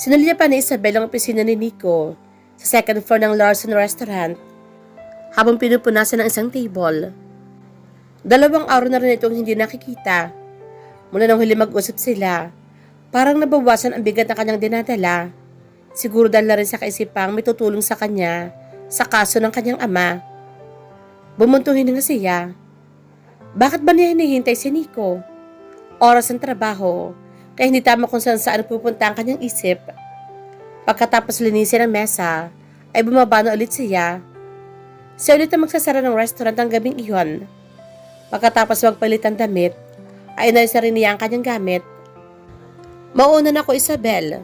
Sinulya pa ni Isabel ang opisina ni Nico sa second floor ng Larson Restaurant habang pinupunasan ng isang table. 2 araw na rin itong hindi nakikita. Mula nang huli mag-usap sila, parang nabawasan ang bigat na kanyang dinadala. Siguro dahil na rin sa kaisipang may tutulong sa kanya sa kaso ng kanyang ama. Bumuntong hininga siya. Bakit ba niya hinihintay si Nico? Oras ng trabaho, kaya hindi tama kung saan pupunta ang kanyang isip. Pagkatapos linisin ang mesa, ay bumaba na ulit siya. Siya ulit ang magsasara ng restaurant ang gabing iyon. Pagkatapos magpalit ang damit, ay inalis na rin niya ang kanyang gamit. Mauuna na ako, Isabel.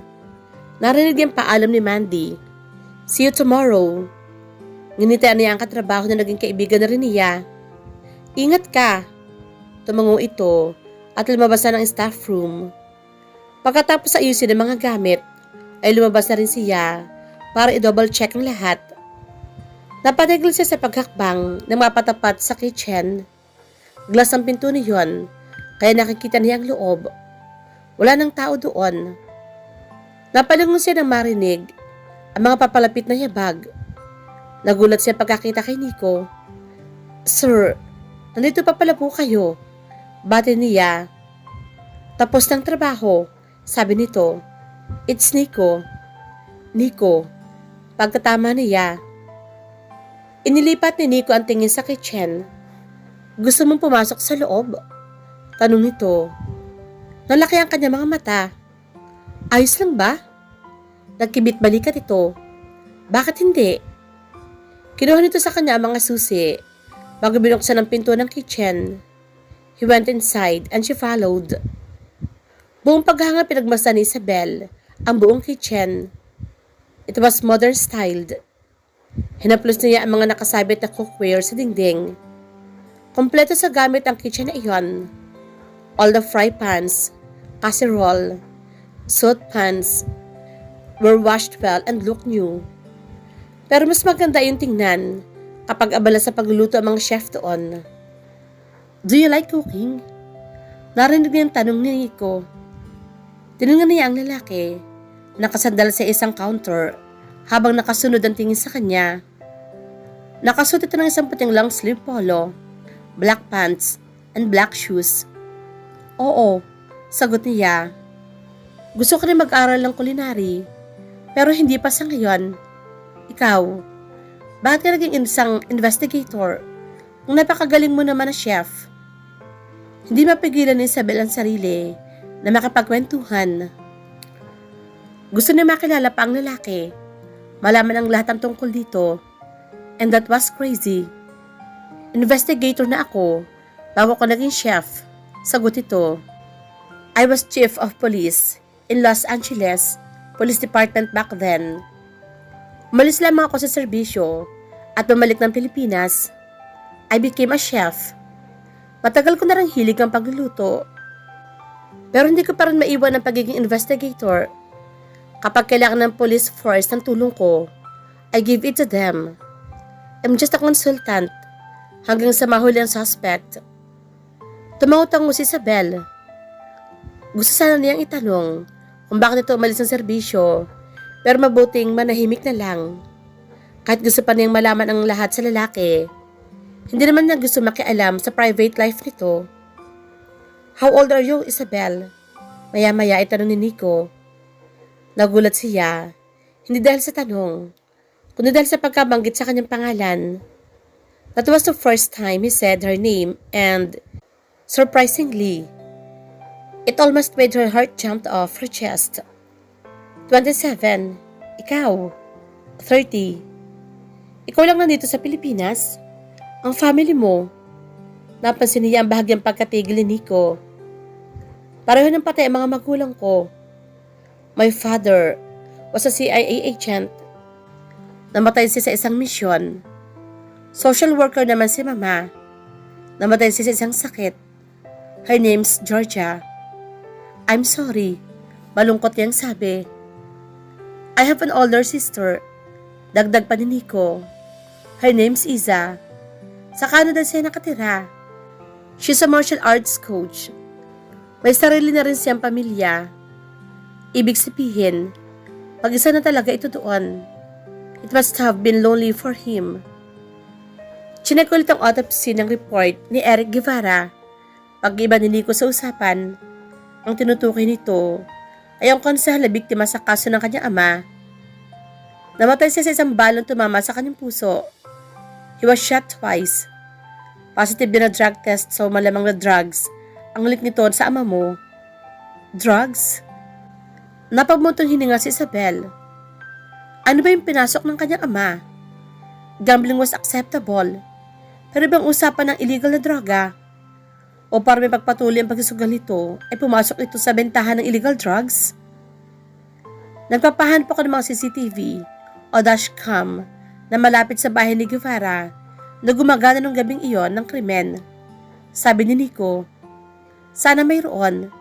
Narinig niyang paalam ni Mandy. See you tomorrow. Nginitian niya ang katrabaho na naging kaibigan na rin niya. Ingat ka. Tumango ito at lumabas na ng staff room. Pagkatapos ayusin ang mga gamit, ay lumabas na rin siya para i-double check ang lahat. Napatigil siya sa paghakbang na mapatapat sa kitchen. Glass ang pinto niyon, kaya nakikita niya ang loob. Wala nang tao doon. Napalingon siya nang marinig ang mga papalapit na yabag. Nagulat siya pagkakita kay Nico. Sir, nandito pa pala po kayo. Bati niya. Tapos ng trabaho, sabi nito. It's Nico. Nico. Pagkatama niya. Inilipat ni Nico ang tingin sa kitchen. Gusto mong pumasok sa loob? Tanong nito. Nalaki ang kanya mga mata. Ayos lang ba? Nagkibit balikat ito. Bakit hindi? Kinuha nito sa kanya ang mga susi bago binuksan ang pinto ng kitchen. He went inside and she followed. Buong paghanga pinagmasdan ni Isabel ang buong kitchen. It was modern styled. Hinaplos niya ang mga nakasabit na cookware sa dingding. Kompleto sa gamit ang kitchen na iyon. All the fry pans, casserole, soot pans were washed well and looked new. Pero mas maganda yung tingnan kapag abala sa pagluluto ang mga chef doon. Do you like cooking? Narinig niya ang tanong ni Nico. Tinungan niya ang lalaki, nakasandal sa isang counter habang nakasunod ang tingin sa kanya. Nakasuot ito ng isang puting long sleeve polo, black pants, and black shoes. Oo, sagot niya. Gusto ko rin mag-aral ng culinary, pero hindi pa sa ngayon. Ikaw, bakit ka naging isang investigator kung napakagaling mo naman na chef? Hindi mapigilan ni Isabel ang sarili na makipagkwentuhan. Gusto niya makilala pa ang lalaki, malaman ang lahat ng tungkol dito, and that was crazy. Investigator na ako bago ko naging chef, sagot ito. I was chief of police in Los Angeles Police Department back then. Umalis lamang ako sa serbisyo at bumalik ng Pilipinas. I became a chef. Matagal ko na rin hilig ang pagluluto. Pero hindi ko pa rin maiwan ang pagiging investigator. Kapag kailangan ng police force ng tulong ko, I give it to them. I'm just a consultant hanggang sa mahuli ang suspect. Tumango-tango si Isabel. Gusto sana niyang itanong kung bakit ito umalis ng serbisyo, pero mabuting manahimik na lang. Kahit gusto pa niyang malaman ang lahat sa lalaki, hindi naman niya gusto makialam sa private life nito. How old are you, Isabel? Maya-maya itanong ni Nico. Nagulat siya, hindi dahil sa tanong, kundi dahil sa pagkabanggit sa kanyang pangalan. That was the first time he said her name and, surprisingly, it almost made her heart jump off her chest. 27. Ikaw. 30. Ikaw lang nandito sa Pilipinas? Ang family mo? Napansin niya ang bahagyang pagkatigil ni Nico. Pareho ng patay ang mga magulang ko. My father was a CIA agent. Namatay siya sa isang misyon. Social worker naman si mama. Namatay siya sa isang sakit. Her name's Georgia. I'm sorry. Malungkot niyang sabi. I have an older sister. Dagdag pa ni Nico. Her name's Iza. Sa Canada siya nakatira. She's a martial arts coach. May sarili na rin siyang pamilya. Ibig sabihin, Pag-isa na talaga ito doon. It must have been lonely for him. Chinek ulit ang autopsy ng report ni Eric Guevara. Pag-iba ni Nico sa usapan, ang tinutukoy nito ay ang konsehal na biktima sa kaso ng kanyang ama. Namatay siya sa isang balong tumama sa kanyang puso. He was shot twice. Positive din na drug test, so malamang na drugs ang link nito sa ama mo. Drugs? Napagmuntong hininga si Isabel. Ano ba yung pinasok ng kanyang ama? Gambling was acceptable. Pero ibang usapan ng illegal na droga? O para may pagpatuloy ang pagsusugal nito, ay pumasok ito sa bentahan ng illegal drugs? Nagpapahan po ko ng mga CCTV o dashcam na malapit sa bahay ni Guevara na gumagana nung gabing iyon ng krimen. Sabi ni Nico, sana mayroon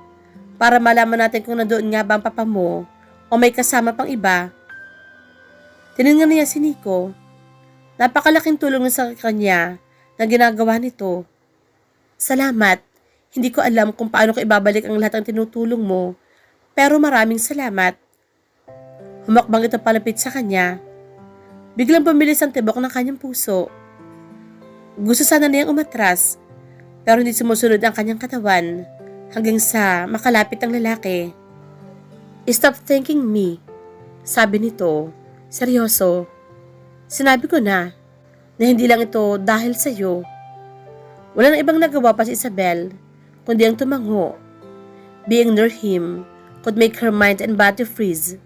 para malaman natin kung nandoon nga ba ang papa mo o may kasama pang iba. Tinignan niya si Nico. Napakalaking tulong sa kanya na ginagawa nito. Salamat. Hindi ko alam kung paano ko ibabalik ang lahat ng tinutulong mo, pero maraming salamat. Humakbang ito palapit sa kanya. Biglang bumilis ang tibok ng kanyang puso. Gusto sana niyang umatras, pero hindi sumusunod ang kanyang katawan hanggang sa makalapit ang lalaki. Stop thanking me, sabi nito. Seryoso. Sinabi ko na hindi lang ito dahil sa iyo. Wala nang ibang nagawa pa si Isabel, kundi ang tumango. Being near him could make her mind and body freeze.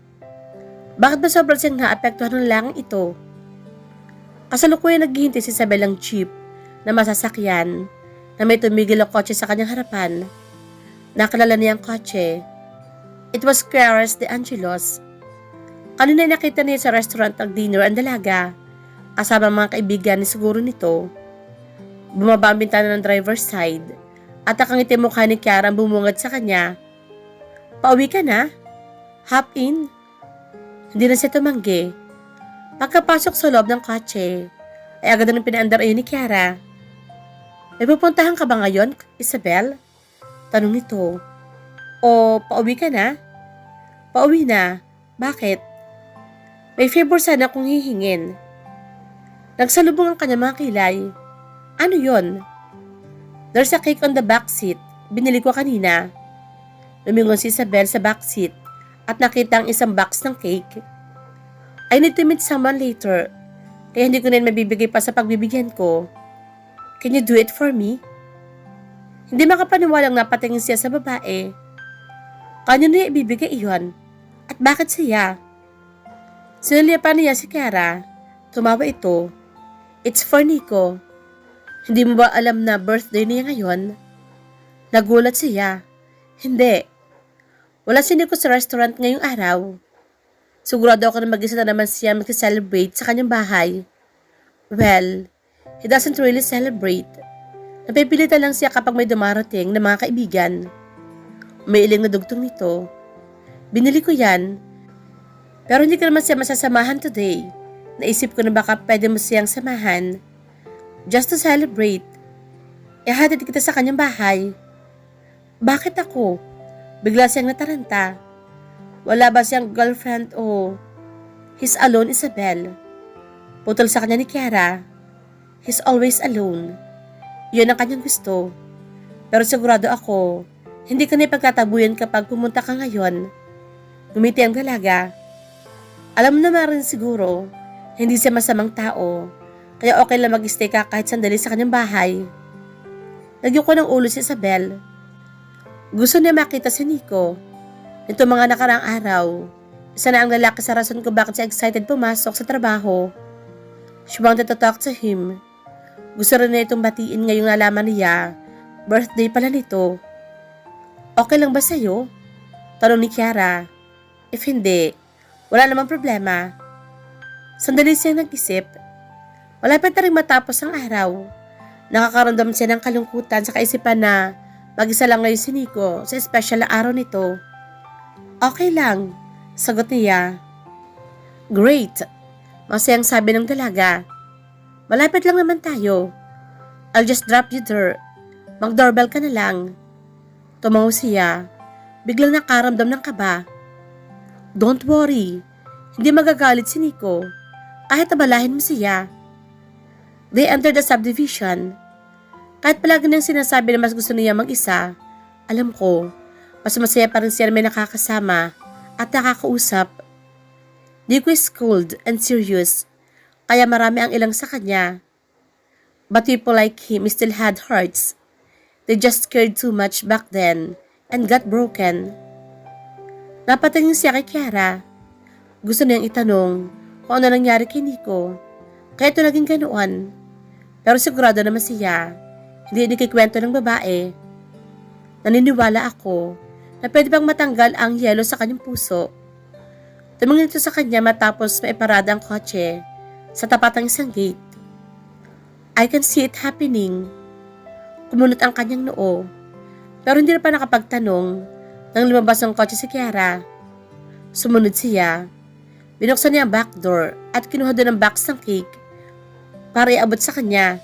Bakit ba sobrang siyang naapektuhan ng langang ito? Kasalukuyan naghihintay si Isabel ng jeep na masasakyan na may tumigil ang kotse sa kanyang harapan. Nakilala niya ang kotse. It was Clarice de Angelos. Kanina nakita niya sa restaurant ang dinner ang dalaga. Kasama ang mga kaibigan ni siguro nito. Bumaba ang bintana ng driver's side at nakangiti mukha ni Kiara ang bumungad sa kanya. Pauwi ka na? Hop in? Hindi na siya tumanggi. Pagkapasok sa loob ng kotse, ay agad nang pinaandar ayon ni Kiara. May pupuntahan ka ba ngayon, Isabel? Tanong nito. O pauwi ka na? Pauwi na. Bakit? May favor sana akong hihingin. Nagsalubong ang kanyang mga kilay. Ano yon? There's a cake on the back seat. Binili ko kanina. Lumingon si Isabel sa back seat at nakita ang isang box ng cake. I need to meet someone later, kaya hindi ko na mabibigay pa sa pagbibigyan ko. Can you do it for me? Hindi makapaniwalang napatingin siya sa babae. Kanya niya ibibigay iyon? At bakit siya? Sinalipan niya si Kiara. Tumawa ito. It's for Nico. Hindi mo ba alam na birthday niya ngayon? Nagulat siya. Hindi. Wala si Nico sa restaurant ngayong araw. Sigurado ako na mag-isa na naman siya mag-celebrate sa kanyang bahay. Well, he doesn't really celebrate. Napipilitan lang siya kapag may dumarating na mga kaibigan. May iling na dugtong nito. Binili ko yan. Pero hindi ko naman siya masasamahan today. Naisip ko na baka pwede mo siyang samahan. Just to celebrate. Ihatid kita sa kanyang bahay. Bakit ako? Bigla siyang nataranta. Wala ba siyang girlfriend o he's alone, Isabel? Putol sa kanya ni Kiara. He's always alone. Yun ang kanyang gusto. Pero sigurado ako, hindi ka na ipagtatabuyan kapag pumunta ka ngayon. Gumiti ang dalaga. Alam mo naman rin siguro, hindi siya masamang tao. Kaya okay lang mag-stay ka kahit sandali sa kanyang bahay. Nagyuko ng ulo si Isabel. Gusto niya makita si Nico. Nito mga nakaraang araw, isa na ang lalaki sa rason kung bakit siya excited pumasok sa trabaho. She wanted to talk to him. Gusto rin niya itong batiin ngayong nalaman niya. Birthday pala nito. Okay lang ba sa'yo? Tanong ni Kiara. If hindi, wala namang problema. Sandali siyang nag-isip. Malapit na rin matapos ang araw. Nakakaramdam siya ng kalungkutan sa kaisipan na mag-isa lang ngayon si Nico sa special na araw nito. Okay lang, sagot niya. Great, masayang sabi ng dalaga. Malapit lang naman tayo. I'll just drop you there. Mag-doorbell ka na lang. Tumango siya. Biglang nakaramdam ng kaba. Don't worry, Hindi magagalit si Nico kahit abalahin mo siya. They entered the subdivision. Kahit palagi niyang sinasabi na mas gusto niya mag-isa, alam ko, mas masaya pa rin siya na may nakakasama at nakakausap. Nico is cold and serious, kaya marami ang ilang sa kanya. But people like him still had hearts. They just cared too much back then and got broken. Napatingin siya kay Kiara. Gusto niyang itanong kung ano nangyari kay Nico, kaya ito naging ganoon. Pero sigurado naman siya, hindi inikikwento ng babae. Naniniwala ako na pwede bang matanggal ang yelo sa kanyang puso. Tumingin ito sa kanya matapos maiparada ang kotse sa tapat ng isang gate. I can see it happening. Kumunot ang kanyang noo. Pero hindi na pa nakapagtanong nang lumabas ng kotse si Kiara. Sumunod siya. Binuksan niya ang back door at kinuha doon ang box ng cake para iabot sa kanya.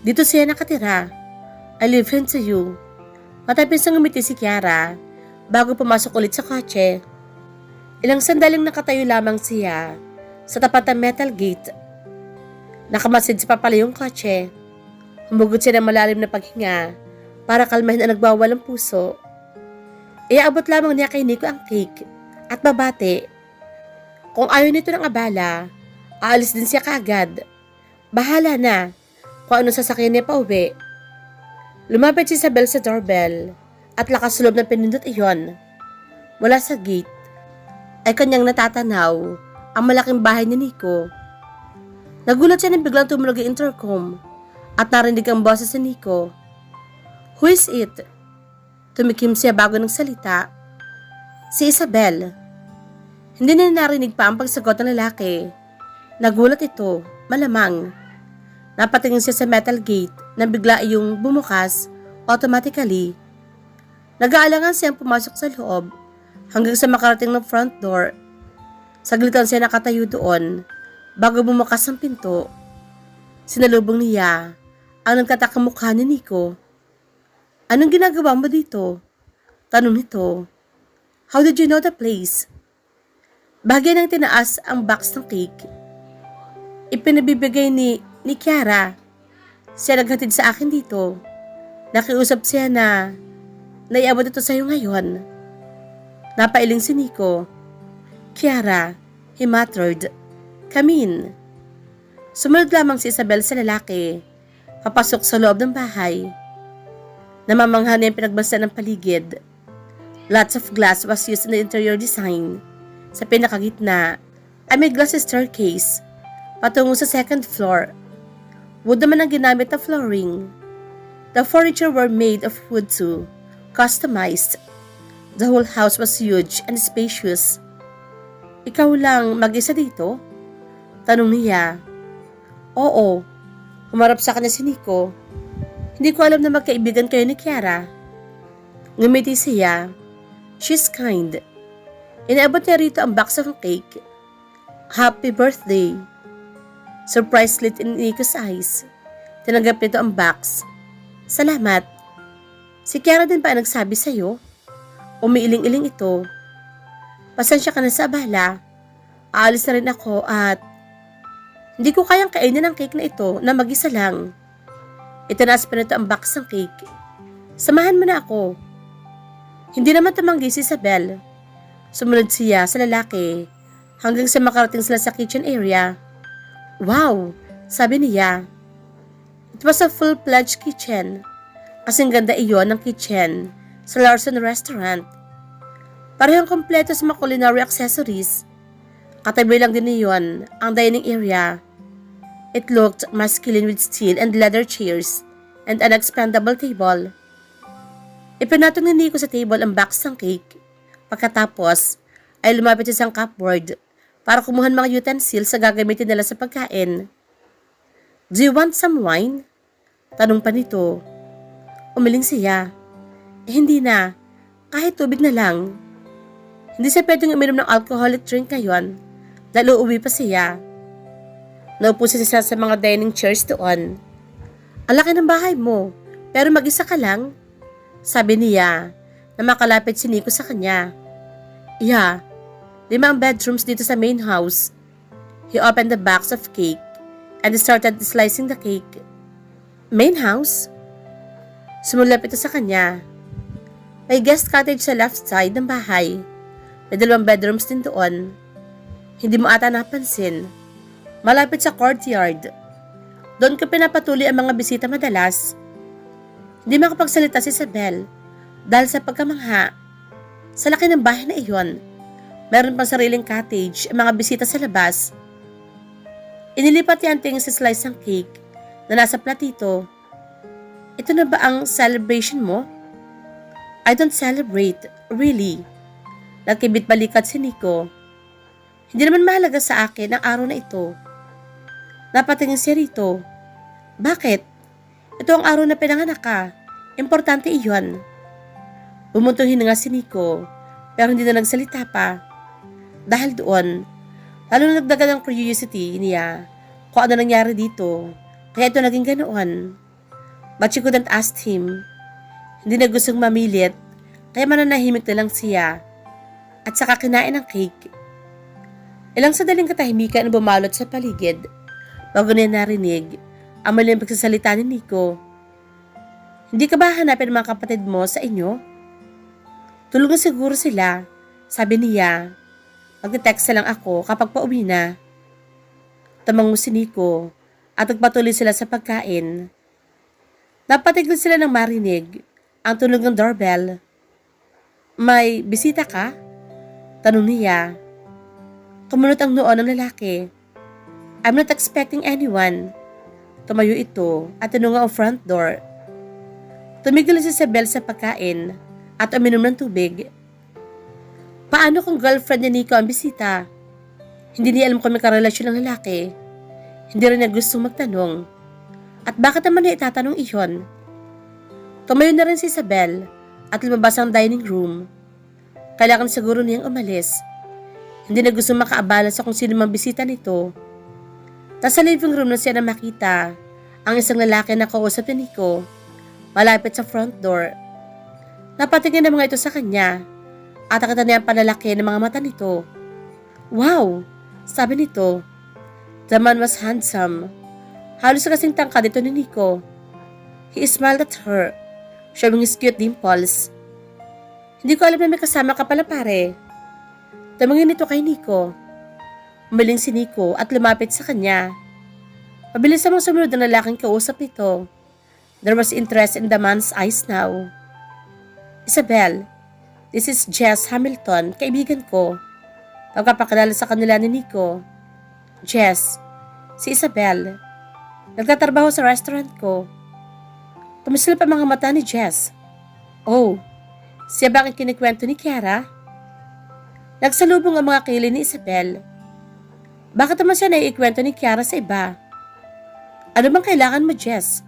Dito siya nakatira. I leave him to you. Matapos nang ngumiti si Kiara bago pumasok ulit sa kotse. Ilang sandaling nakatayo lamang siya sa tapat ng metal gate. Nakamasid sa papala yung kotse. Humugot siya ng malalim na paghinga para kalmahin ang nagwawalang puso. Iaabot lamang niya kay Nico ang cake at babate. Kung ayaw nito ng abala, aalis din siya kaagad. Bahala na kung anong sasakyan niya pa uwi. Lumapit si Isabel sa doorbell at lakas loob ng pinindot iyon. Mula sa gate ay kanyang natatanaw ang malaking bahay ni Nico. Nagulat siya nang biglang tumunog ang intercom at narinig ang boses ni Nico. Who is it? Tumikim siya bago nagsalita. Si Isabel. Hindi na narinig pa ang pagsagot ng lalaki. Nagulat ito, malamang. Napatingin siya sa metal gate na bigla iyong bumukas automatically. Nag-aalangan siyang pumasok sa loob hanggang sa makarating ng front door. Saglitan siya nakatayo doon bago bumukas ang pinto. Sinalubong niya ang nagtatakang mukha ni Nico. Anong ginagawa mo dito? Tanong nito. How did you know the place? Bahagya nang tinaas ang box ng cake. Ipinabibigay ni Kiara. Siya naghatid sa akin dito. Nakiusap siya na naiabot ito sa'yo ngayon. Napailing si Nico. Kiara, he muttered. Come in. Sumunod lamang si Isabel sa lalaki. Papasok sa loob ng bahay. Namamangha niya ang pinagbasa ng paligid. Lots of glass was used in the interior design. Sa pinakagitna ay may glass staircase patungo sa second floor. Wood naman ang ginamit na flooring. The furniture were made of wood too, customized. The whole house was huge and spacious. Ikaw lang mag-isa dito? Tanong niya. Oo. Humarap sa kanya si Nico. Hindi ko alam na magkaibigan kayo ni Kiara. Ngumiti siya. She's kind. Inaabot niya rito ang box of cake. Happy birthday. Surprise lit in Nico's eyes. Tinanggap nito ang box. Salamat. Si Kiara din pa ang nagsabi sa'yo? Umiiling-iling ito. Pasensya ka na sa abala. Aalis na rin ako at hindi ko kayang kainin ang cake na ito na mag-isa lang. Itinaas pa nito ang box ng cake. Samahan mo na ako. Hindi naman tumanggi si Isabel. Sumunod siya sa lalaki hanggang sa makarating sila sa kitchen area. Wow! Sabi niya. It was a full-fledged kitchen. Kasing ganda iyon ng kitchen sa Larson Restaurant. Parehong kompleto sa mga culinary accessories. Katabi lang din niyon ang dining area. It looked masculine with steel and leather chairs and an expandable table. Ipinatong ni Nico sa table ang box ng cake. Pagkatapos ay lumapit sa isang cupboard para kumuha ng mga utensils sa gagamitin nila sa pagkain. Do you want some wine? Tanong pa nito. Umiling siya. Hindi na. Kahit tubig na lang. Hindi siya pwedeng uminom ng alcoholic drink ngayon dahil uuwi pa siya. Naupo siya sa mga dining chairs doon. Ang laki ng bahay mo, pero mag-isa ka lang? Sabi niya na makalapit si Nico sa kanya. Yeah, 5 ang bedrooms dito sa main house. He opened the box of cake and started slicing the cake. Main house? Sumulap ito sa kanya. May guest cottage sa left side ng bahay. May 2 bedrooms din doon. Hindi mo ata napansin. Malapit sa courtyard. Doon ko pinapatuloy ang mga bisita madalas. Hindi makapagsalita si Isabel dahil sa pagkamangha. Sa laki ng bahay na iyon, meron pang sariling cottage ang mga bisita sa labas. Inilipat ni Auntie sa slice ng cake na nasa platito. Ito na ba ang celebration mo? I don't celebrate, really. Nagkibit balikat si Nico. Hindi naman mahalaga sa akin ang araw na ito. Napatingin siya rito. Bakit? Ito ang araw na pinanganak ka. Importante iyon. Bumuntuhin na nga si Nico, pero hindi na nagsalita pa. Dahil doon, lalo na nagdagan ang curiosity niya kung ano nangyari dito. Kaya ito naging ganoon. But she couldn't ask him. Hindi na gustong mamilit, kaya mananahimik na lang siya. At saka kinain ng cake. Ilang sadaling katahimikan ang bumalot sa paligid bago niya narinig ang maling pagsasalita ni Nico. Hindi ka ba hanapin ang mga kapatid mo sa inyo? Tulungan siguro sila, sabi niya. Magte-text lang ako kapag pauwi na. Tamango si Nico at nagpatuloy sila sa pagkain. Napatigil sila ng marinig ang tunog ng doorbell. May bisita ka? Tanong niya. Kumunot ang noo ng lalaki. I'm not expecting anyone. Tumayo ito at tinunga ang front door. Tumigil si Isabel sa pagkain at uminom ng tubig. Paano kung girlfriend ni Nico ang bisita? Hindi niya alam kung may karelasyon ng lalaki. Hindi rin niya gustong magtanong. At bakit naman niya itatanong iyon? Tumayo na rin si Isabel at lumabas ang dining room. Kailangan siguro niyang umalis. Hindi na gusto makaabala sa kung sino mang bisita nito. Nasa living room na siya na makita ang isang lalaki na kausap ni Nico malapit sa front door. Napatingin ang mga ito sa kanya at nakita niya ang panlalaki ng mga mata nito. Wow! Sabi nito. The man was handsome. Halos kasing tangkad ito ni Nico. He smiled at her, showing his cute dimples. Hindi ko alam na may kasama ka pala pare. Tumingin nito kay Nico. Umaling si Nico at lumapit sa kanya. Mabilis namang sumunod ang lalaking kausap nito. There was interest in the man's eyes now. Isabel, this is Jess Hamilton, kaibigan ko. Pagpapakilala sa kanila ni Nico. Jess, si Isabel. Nagtatrabaho sa restaurant ko. Tumisil pa mga mata ni Jess. Oh, siya ba ang kinikwento ni Kiara? Nagsalubong ang mga kilay ni Isabel. Bakit naman siya naiikwento ni Kiara sa iba? Ano bang kailangan mo, Jess?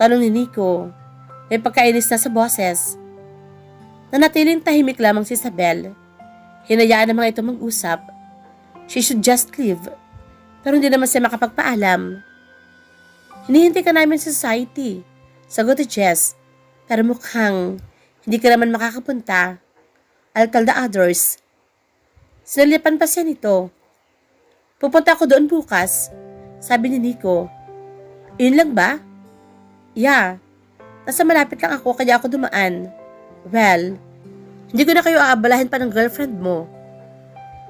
Tanong ni Nico. May pagkainis na sa boses. Nanatiling tahimik lamang si Isabel. Hinayaan ang mga ito mag-usap. She should just leave. Pero hindi naman siya makapagpaalam. Hinihintay ka namin sa society. Sagot ni Jess. Pero mukhang hindi ka naman makakapunta. I'll tell the others. Sinalipan pa siya nito. Pupunta ako doon bukas. Sabi ni Nico. Yun lang ba? Yeah. Nasa malapit lang ako kaya ako dumaan. Well, hindi ko na kayo aabalahin pa ng girlfriend mo.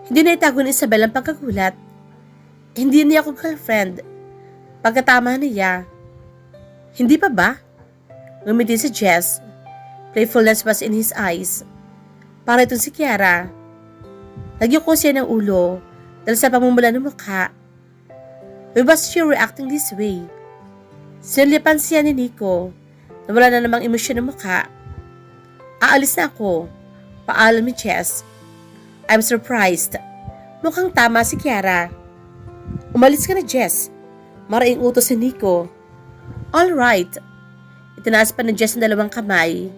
Hindi na itago ni Isabel ang pagkagulat. Hindi niya ako girlfriend. Pagkatama niya. Hindi pa ba? Ngumiti si Jess. Playfulness was in his eyes. Para itong si Kiara. Nagyuko siya ng ulo dahil sa pamumula ng mukha. Why was she reacting this way? Sinalipan siya ni Nico na wala na namang emosyon ng mukha. Aalis na ako. Paalam ni Jess. I'm surprised. Mukhang tama si Kiara. Umalis ka na, Jess. Maraing utos si Nico. Alright. Itinaas pa ni Jess ang 2 kamay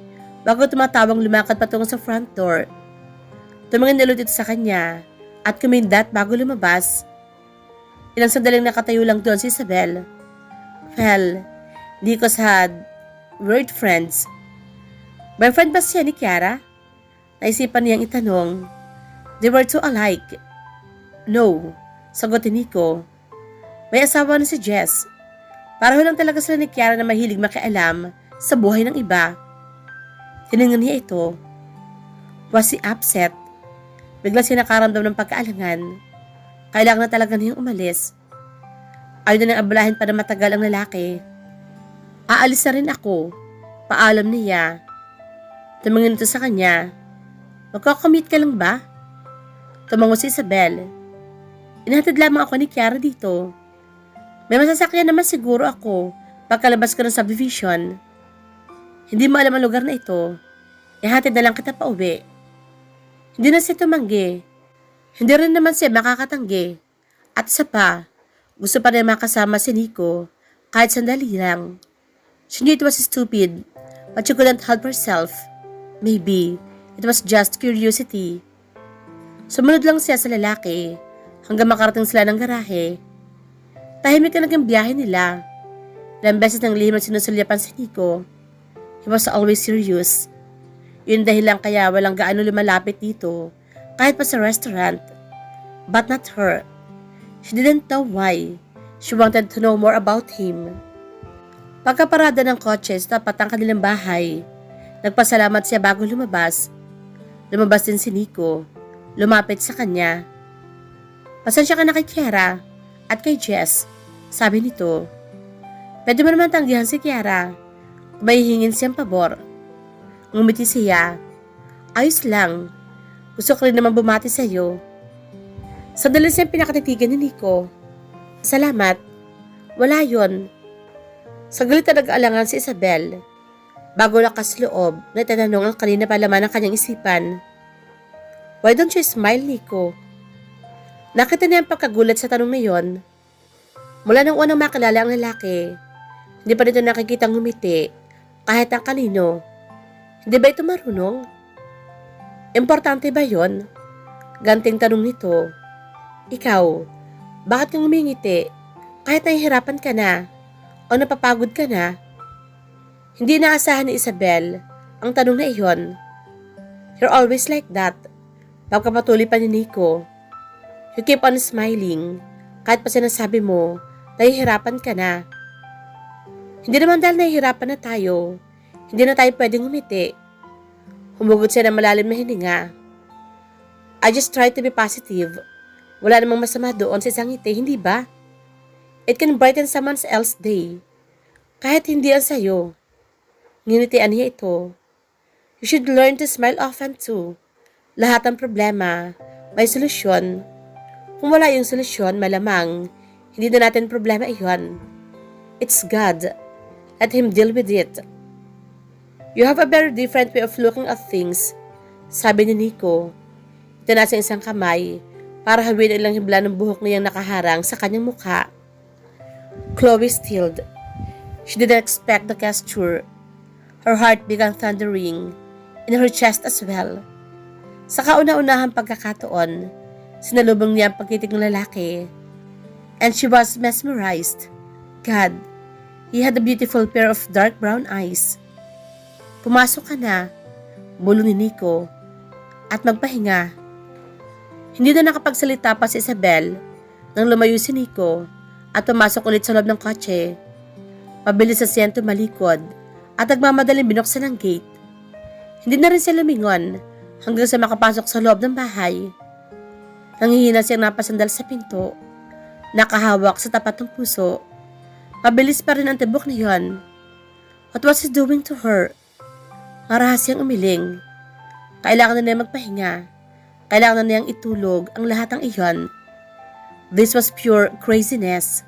bago tumatawang lumakad patungo sa front door. Tumingin na ulit ito sa kanya at kumindat bago lumabas. Ilang sandaling nakatayo lang doon si Isabel. Well, Nico's had weird friends. Boyfriend ba siya ni Kiara? Naisipan niyang itanong. They were too alike. No, sagot ni Nico. May asawa na si Jess. Pareho lang talaga sila ni Kiara na mahilig makialam sa buhay ng iba. Tiningnan niya ito. Was he upset? Bigla siya nakaramdam ng pagkaalangan. Kailangan na talaga niyang umalis. Ayaw na nang abalahin pa na matagal ang lalaki. Aalis na rin ako. Paalam niya. Tumingin ito sa kanya. Magkakommute ka lang ba? Tumango si Isabel. Inahatid lamang ako ni Kiara dito. May masasakyan naman siguro ako pagkalabas ko ng subdivision. Hindi mo alam ang lugar na ito. Ihatid na lang kita pa uwi. Hindi na siya tumanggi. Hindi rin naman siya makakatanggi. At isa pa, gusto pa rin makasama si Nico kahit sandali lang. She knew it was stupid, but she couldn't help herself. Maybe it was just curiosity. Sumunod lang siya sa lalaki hanggang makarating sila ng garahe. Tahimik na naging biyahe nila. Ilang beses nang lihim at sinusulyapan si Nico. He was always serious. Yun dahilan kaya walang gaano lumalapit dito kahit pa sa restaurant. But not her. She didn't know why. She wanted to know more about him. Pagkaparada ng kotse sa tapat ng kanilang bahay, nagpasalamat siya bago lumabas. Lumabas din si Nico. Lumapit sa kanya. Pasensya ka na kay Kiara at kay Jess, sabi nito. Pwede mo naman tanggihan si Kiara. May hingin siyang pabor. Ngumiti siya. Ayos lang. Gusto ko rin naman bumati sa iyo. Sandali siyang pinakatitigan ni Nico. Salamat. Wala yon. Saglit na nag-aalangan si Isabel. Bago lakas loob, na itanong ang kanina pa laman ng kanyang isipan. Why don't you smile, Nico? Nakita niya ang pagkagulat sa tanong na yon. Mula nang unang makilala ang lalaki, hindi pa nito nakikitang ngumiti kahit ang kanino. Hindi ba ito marunong? Importante ba yon? Ganting tanong nito. Ikaw, bakit kang ngumingiti kahit nahihirapan ka na o napapagod ka na? Hindi naasahan ni Isabel ang tanong na iyon. You're always like that. Pagkapatuloy pa ni Nico. You keep on smiling kahit pa sinasabi mo nahihirapan ka na. Hindi naman dahil nahihirapan na tayo, hindi na tayo pwedeng umiti. Humugot siya ng malalim na hininga. I just try to be positive. Wala namang masama doon sa isang ngiti, hindi ba? It can brighten someone else's day. Kahit hindi ang sayo. Nginitian niya ito. You should learn to smile often too. Lahat ng problema, may solusyon. Kung wala yung solusyon, malamang, hindi na natin problema iyon. It's God. Let Him deal with it. You have a very different way of looking at things, sabi ni Nico. Itinasa isang kamay para hawin ang ilang hibla ng buhok niyang nakaharang sa kanyang mukha. Chloe stilled. She didn't expect the gesture. Her heart began thundering in her chest as well. Sa kauna-unahang pagkakataon, sinalubong niya ang pagtitig ng lalaki. And she was mesmerized. God, he had a beautiful pair of dark brown eyes. Pumasok ka na, bulong ni Nico, at magpahinga. Hindi na nakapagsalita pa si Isabel nang lumayo si Nico at pumasok ulit sa loob ng kotse. Mabilis sa siyang tumalikod at nagmamadaling binuksan ang gate. Hindi na rin siya lumingon hanggang sa makapasok sa loob ng bahay. Nanghihina siyang napasandal sa pinto, nakahawak sa tapat ng puso. Mabilis pa rin ang tibok niyon. What was he doing to her? Marahas siyang umiling. Kailangan na niya magpahinga. Kailangan na niyang itulog ang lahat ng iyon. This was pure craziness.